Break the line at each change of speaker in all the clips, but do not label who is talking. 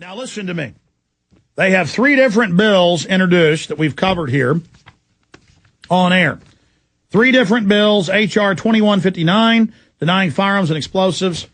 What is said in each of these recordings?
Now listen to me. They have three different bills introduced that we've covered here on air. Three different bills, H.R. 2159, denying firearms and explosives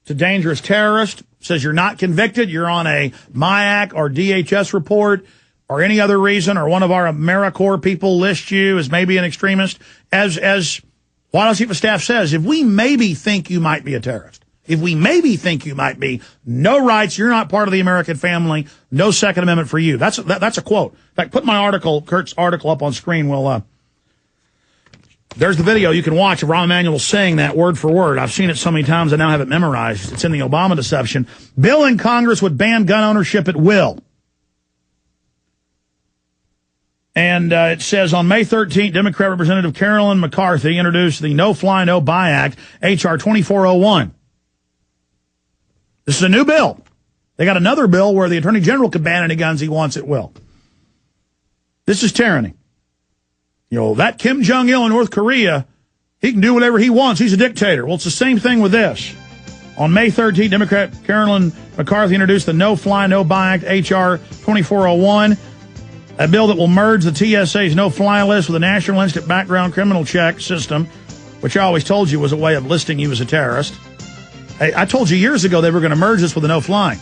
to dangerous terrorists. Says you're not convicted, you're on a MIAC or DHS report or any other reason, or one of our AmeriCorps people list you as maybe an extremist. As White House Chief of Staff says, if we maybe think you might be a terrorist, if we maybe think you might be, no rights, you're not part of the American family, no Second Amendment for you. That's a quote. In fact, put my article, Kurt's article, up on screen. There's the video you can watch of Rahm Emanuel saying that word for word. I've seen it so many times I now have it memorized. It's in the Obama deception. Bill in Congress would ban gun ownership at will. And it says on May 13th, Democrat Representative Carolyn McCarthy introduced the No Fly, No Buy Act, H.R. 2401. This is a new bill. They got another bill where the Attorney General could ban any guns he wants at will. This is tyranny. You know, that Kim Jong-il in North Korea, he can do whatever he wants. He's a dictator. Well, it's the same thing with this. On May 13th, Democrat Carolyn McCarthy introduced the No Fly, No Buy Act, H.R. 2401, a bill that will merge the TSA's no-fly list with the National Instant Background Criminal Check system, which I always told you was a way of listing you as a terrorist. Hey, I told you years ago they were going to merge this with a no-flying.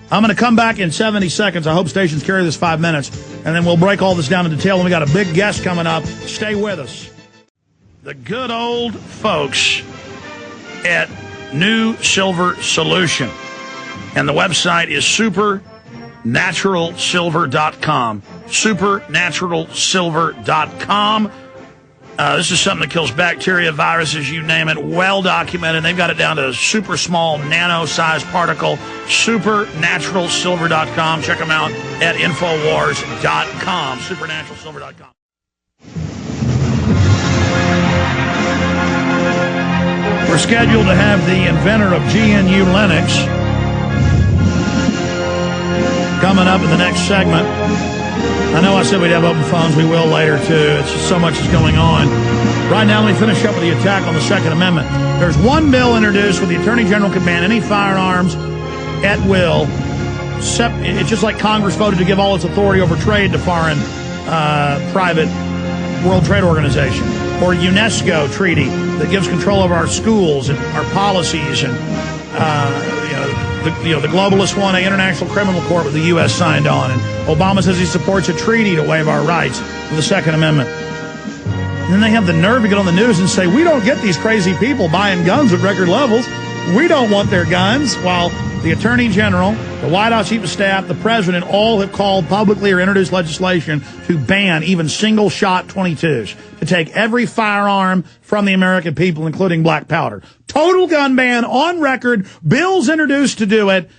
I'm going to come back in 70 seconds. I hope stations carry this 5 minutes, and then we'll break all this down in detail. And we got a big guest coming up. Stay with us. The good old folks at New Silver Solution. And the website is supernaturalsilver.com. Supernaturalsilver.com. This is something that kills bacteria, viruses, you name it, well documented. They've got it down to a super small nano-sized particle. Supernaturalsilver.com. Check them out at Infowars.com. Supernaturalsilver.com. We're scheduled to have the inventor of GNU Linux coming up in the next segment. I know I said we'd have open phones. We will later, too. It's just so much is going on. Right now, let me finish up with the attack on the Second Amendment. There's one bill introduced where the Attorney General can ban any firearms at will. It's just like Congress voted to give all its authority over trade to foreign private World Trade Organization, or UNESCO treaty that gives control over our schools and our policies, and the globalist one, an international criminal court with the U.S. signed on, and Obama says he supports a treaty to waive our rights with the Second Amendment. And then they have the nerve to get on the news and say, we don't get these crazy people buying guns at record levels. We don't want their guns. While the Attorney General, the White House Chief of Staff, the President, all have called publicly or introduced legislation to ban even single-shot .22s, to take every firearm from the American people, including black powder. Total gun ban on record, bills introduced to do it,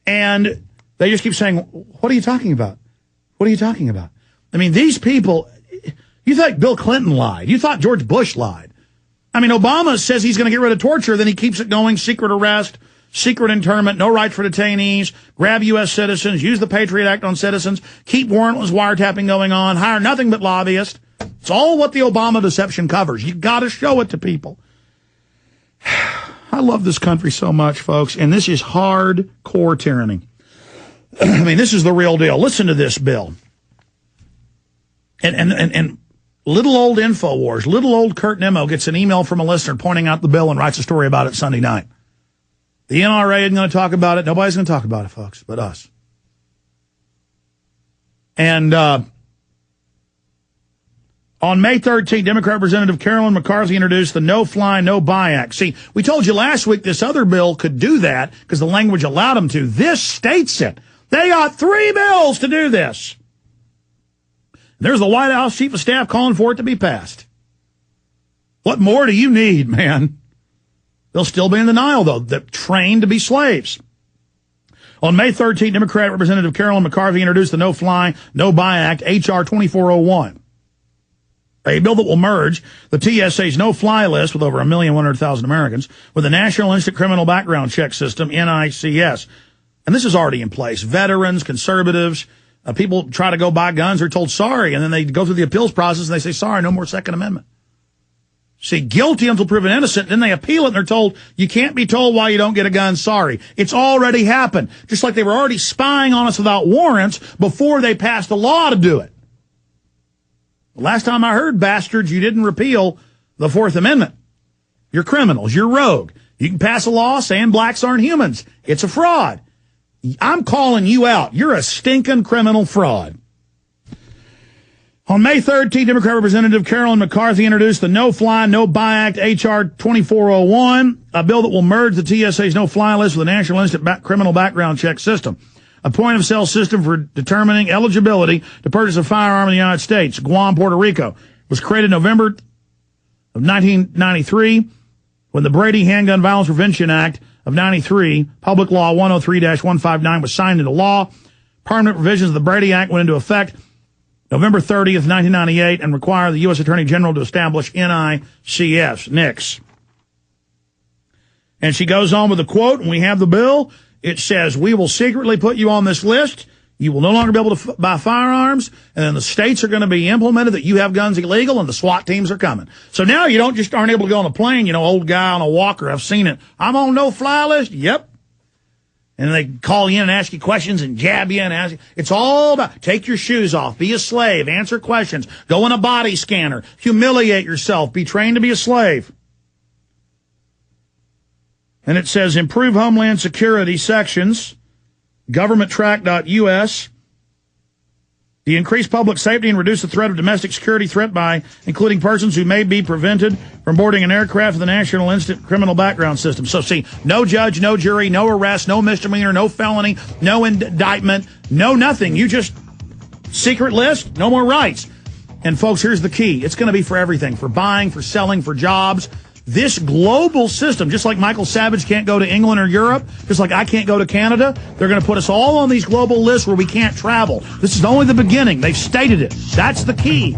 and they just keep saying, what are you talking about? What are you talking about? I mean, these people, you thought Bill Clinton lied. You thought George Bush lied. I mean, Obama says he's going to get rid of torture, then he keeps it going, secret arrest, secret internment, no rights for detainees, grab U.S. citizens, use the Patriot Act on citizens, keep warrantless wiretapping going on, hire nothing but lobbyists. It's all what the Obama deception covers. You got to show it to people. I love this country so much, folks, and this is hardcore tyranny. I mean, this is the real deal. Listen to this bill. And little old InfoWars, little old Kurt Nimmo gets an email from a listener pointing out the bill and writes a story about it Sunday night. The NRA isn't going to talk about it. Nobody's going to talk about it, folks, but us. And on May 13th, Democrat Representative Carolyn McCarthy introduced the No Fly, No Buy Act. See, we told you last week this other bill could do that because the language allowed them to. This states it. They got three bills to do this. There's the White House Chief of Staff calling for it to be passed. What more do you need, man? They'll still be in denial, though. They're trained to be slaves. On May 13th, Democrat Representative Carolyn McCarthy introduced the No Fly, No Buy Act, H.R. 2401, a bill that will merge the TSA's no-fly list with over 1,100,000 Americans with the National Instant Criminal Background Check System, NICS. And this is already in place. Veterans, conservatives, people try to go buy guns, are told sorry, and then they go through the appeals process and they say, sorry, no more Second Amendment. See, guilty until proven innocent, then they appeal it and they're told, you can't be told why you don't get a gun, sorry. It's already happened. Just like they were already spying on us without warrants before they passed a law to do it. Last time I heard, bastards, you didn't repeal the Fourth Amendment. You're criminals. You're rogue. You can pass a law saying blacks aren't humans. It's a fraud. I'm calling you out. You're a stinking criminal fraud. On May 13th, Democrat Representative Carolyn McCarthy introduced the No-Fly, No-Buy Act, H.R. 2401, a bill that will merge the TSA's no-fly list with the National Instant Criminal Background Check System, a point-of-sale system for determining eligibility to purchase a firearm in the United States. Guam, Puerto Rico, was created in November of 1993 when the Brady Handgun Violence Prevention Act of 93, Public Law 103-159, was signed into law. Permanent provisions of the Brady Act went into effect November 30th, 1998, and require the U.S. Attorney General to establish NICS. And she goes on with a quote, and we have the bill. It says, we will secretly put you on this list. You will no longer be able to buy firearms, and then the states are going to be implemented that you have guns illegal, and the SWAT teams are coming. So now you aren't able to go on a plane, old guy on a walker. I've seen it. I'm on no-fly list. Yep. And they call you in and ask you questions and jab you and ask you. It's all about take your shoes off, be a slave, answer questions, go in a body scanner, humiliate yourself, be trained to be a slave. And it says improve Homeland Security sections, governmenttrack.us, the increase public safety and reduce the threat of domestic security threat by including persons who may be prevented from boarding an aircraft with the National Instant Criminal Background System. So see, no judge, no jury, no arrest, no misdemeanor, no felony, no indictment, no nothing. You just secret list, no more rights. And folks, here's the key. It's going to be for everything, for buying, for selling, for jobs. This global system, just like Michael Savage can't go to England or Europe, just like I can't go to Canada, they're going to put us all on these global lists where we can't travel. This is only the beginning. They've stated it. That's the key.